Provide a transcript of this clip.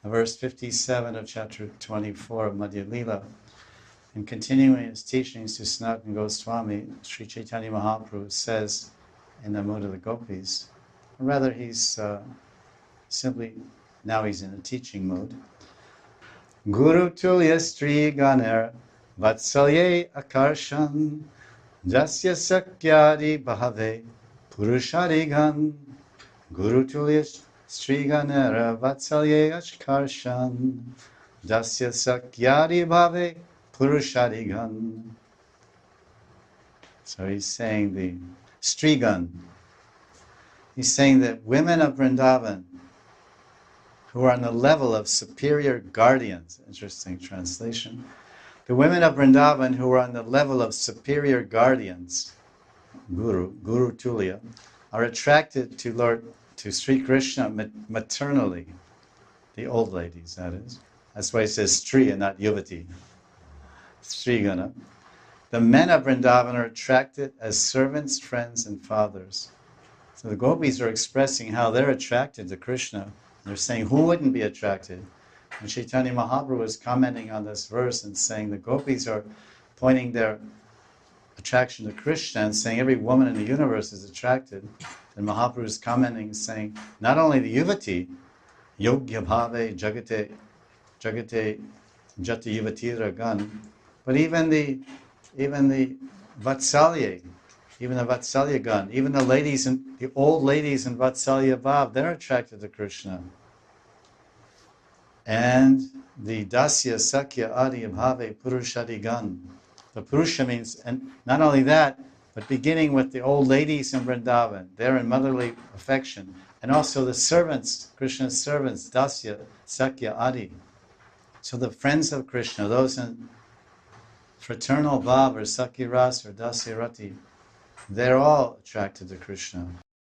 verse 57 of chapter 24 of Madhya Lila. In continuing his teachings to Sanatana Goswami, Sri Chaitanya Mahaprabhu says in the mood of the gopis, or rather he's simply, now he's in a teaching mode, Guru Tulya Stri Ganer Vatsalye Akarshan Jasya Sakyadi Bhave Purushari Gan Guru Tulya Stri Ganera Vatsalye Akarshan Jasya Sakyadi Bhave Purushari Gan. So he's saying the Strigan. He's saying that women of Vrindavan who are on the level of superior guardians, interesting translation, the women of Vrindavan who are on the level of superior guardians, Guru Tulya, are attracted to Sri Krishna maternally, the old ladies, that is. That's why it says Stri and not Yuvati. Strigana. The men of Vrindavan are attracted as servants, friends, and fathers. So the gopis are expressing how they're attracted to Krishna. They're saying, who wouldn't be attracted? And Chaitanya Mahaprabhu is commenting on this verse and saying the gopis are pointing their attraction to Krishna and saying every woman in the universe is attracted. And Mahaprabhu is commenting, saying, not only the yuvati, yogya bhave jagate jata yuvatira gan, but even the vatsalya, even the vatsalya gan, even the ladies and the old ladies in vatsalya bhav, they're attracted to Krishna. And the dasya sakya adi bhave purushadi gan. The purusha means, and not only that, but beginning with the old ladies in Vrindavan, they're in motherly affection, and also the servants, Krishna's servants, dasya sakya adi. So the friends of Krishna, those in fraternal bhav or sakya ras or dasya rati, they're all attracted to Krishna.